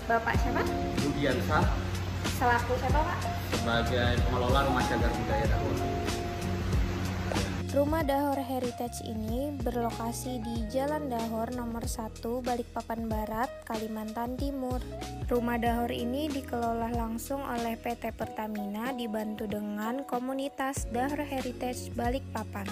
Bapak siapa? Budiansah Selaku siapa Pak? sebagai pengelola Rumah Cagar Budaya Dahor. Rumah Dahor Heritage ini berlokasi di Jalan Dahor nomor 1 Balikpapan Barat, Kalimantan Timur. Rumah Dahor ini dikelola langsung oleh PT Pertamina dibantu dengan komunitas Dahor Heritage Balikpapan.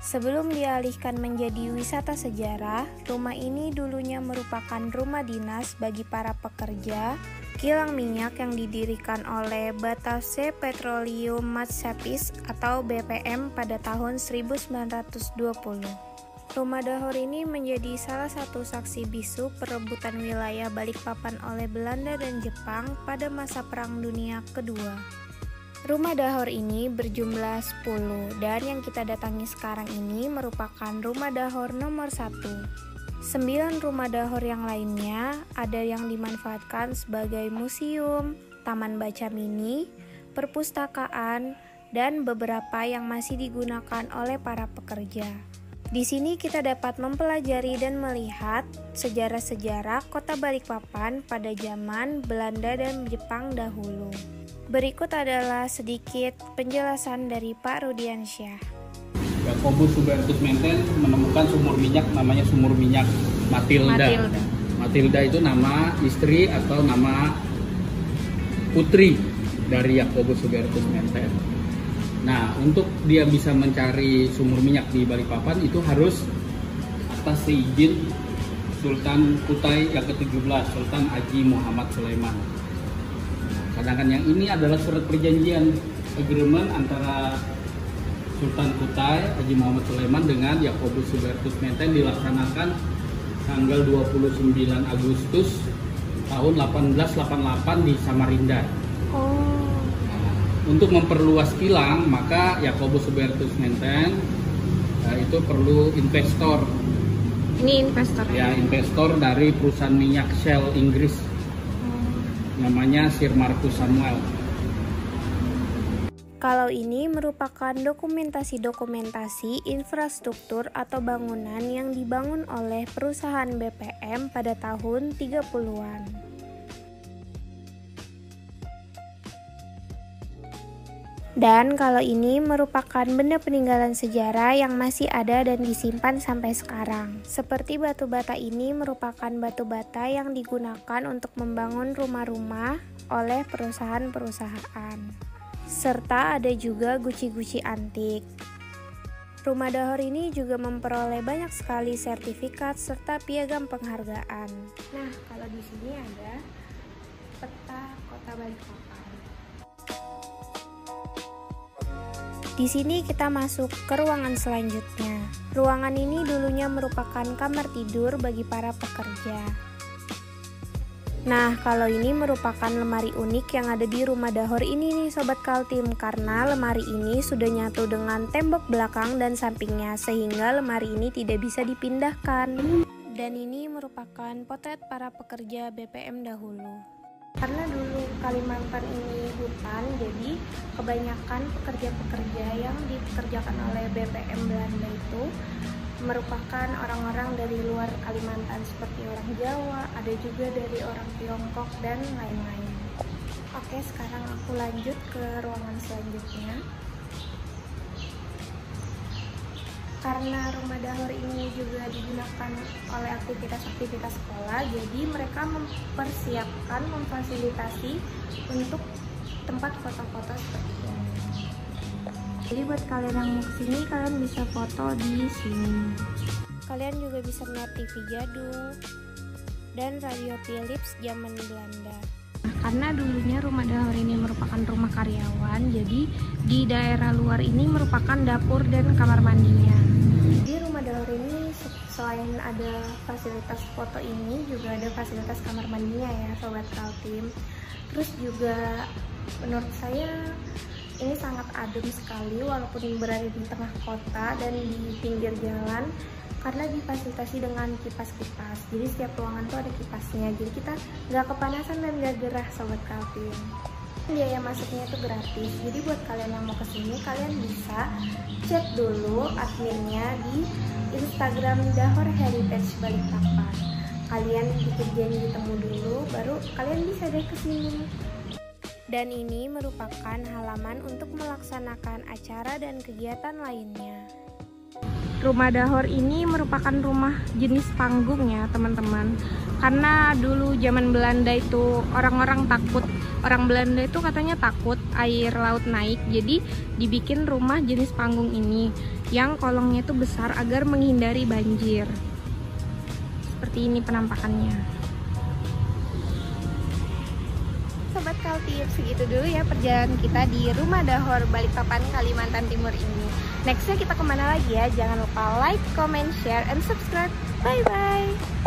Sebelum dialihkan menjadi wisata sejarah, rumah ini dulunya merupakan rumah dinas bagi para pekerja kilang minyak yang didirikan oleh Batavse Petroleum Matchsapis atau BPM pada tahun 1920. Rumah Dahor ini menjadi salah satu saksi bisu perebutan wilayah Balikpapan oleh Belanda dan Jepang pada masa Perang Dunia Kedua. Rumah Dahor ini berjumlah 10 dan yang kita datangi sekarang ini merupakan Rumah Dahor nomor 1. 9 rumah Dahor yang lainnya ada yang dimanfaatkan sebagai museum, taman baca mini, perpustakaan, dan beberapa yang masih digunakan oleh para pekerja. Di sini kita dapat mempelajari dan melihat sejarah-sejarah kota Balikpapan pada zaman Belanda dan Jepang dahulu. Berikut adalah sedikit penjelasan dari Pak Rudiansyah. Yakobus Hubertus Menten menemukan sumur minyak namanya sumur minyak Matilda. Matilda itu nama istri atau nama putri dari Yakobus Hubertus Menten. Nah, untuk dia bisa mencari sumur minyak di Balikpapan itu harus atas izin Sultan Kutai yang ke-17, Sultan Haji Muhammad Sulaiman. Sedangkan yang ini adalah surat perjanjian agreement antara Sultan Kutai Haji Muhammad Sulaiman dengan Yakobus Hubertus Menten dilaksanakan tanggal 29 Agustus tahun 1888 di Samarinda. Untuk memperluas kilang, maka Yakobus Hubertus Menten itu perlu investor. Ini investor ya? Investor dari perusahaan minyak Shell Inggris. Namanya Sir Marcus Samuel. Kalau ini merupakan dokumentasi infrastruktur atau bangunan yang dibangun oleh perusahaan BPM pada tahun 30-an. Dan kalau ini merupakan benda peninggalan sejarah yang masih ada dan disimpan sampai sekarang. Seperti batu bata ini merupakan batu bata yang digunakan untuk membangun rumah-rumah oleh perusahaan-perusahaan. Serta ada juga guci-guci antik. Rumah Dahor ini juga memperoleh banyak sekali sertifikat serta piagam penghargaan. Nah, kalau di sini ada peta Kota Balikpapan. Di sini kita masuk ke ruangan selanjutnya. Ruangan ini dulunya merupakan kamar tidur bagi para pekerja. Nah, kalau ini merupakan lemari unik yang ada di Rumah Dahor ini nih Sobat Kaltim, karena lemari ini sudah nyatu dengan tembok belakang dan sampingnya sehingga lemari ini tidak bisa dipindahkan. Dan ini merupakan potret para pekerja BPM dahulu. Karena dulu Kalimantan ini hutan, jadi kebanyakan pekerja-pekerja yang dipekerjakan oleh BPM Belanda itu merupakan orang-orang dari luar Kalimantan seperti orang Jawa, ada juga dari orang Tiongkok dan lain-lain. Oke, sekarang aku lanjut ke ruangan selanjutnya. Karena Rumah Dahor ini juga digunakan oleh aktivitas-aktivitas sekolah, jadi mereka memfasilitasi untuk tempat foto-foto seperti ini. Jadi buat kalian yang mau kesini, kalian bisa foto di sini. Kalian juga bisa melihat TV jadul dan radio Philips zaman Belanda. Karena dulunya Rumah Dahor ini merupakan rumah karyawan, jadi di daerah luar ini merupakan dapur dan kamar mandinya. Di Rumah Dahor ini selain ada fasilitas foto ini, juga ada fasilitas kamar mandinya ya Sobat Kaltim. Terus juga menurut saya ini sangat adem sekali walaupun berada di tengah kota dan di pinggir jalan, karena difasilitasi dengan kipas-kipas. Jadi setiap ruangan tuh ada kipasnya, jadi kita nggak kepanasan dan nggak gerah Sobat Kaltim. Biaya masuknya itu gratis, jadi buat kalian yang mau kesini, kalian bisa chat dulu adminnya di Instagram Dahor Heritage Balikpapan. Kalian bikin janji temu dulu, baru kalian bisa deh kesini. Dan ini merupakan halaman untuk melaksanakan acara dan kegiatan lainnya. Rumah Dahor ini merupakan rumah jenis panggung ya teman-teman. Karena dulu zaman Belanda itu orang Belanda itu katanya takut air laut naik. Jadi dibikin rumah jenis panggung ini yang kolongnya itu besar agar menghindari banjir. Seperti ini penampakannya. Sobat Kaltips, segitu dulu ya perjalanan kita di Rumah Dahor Balikpapan, Kalimantan Timur ini. Nextnya kita kemana lagi ya? Jangan lupa like, comment, share, and subscribe. Bye-bye!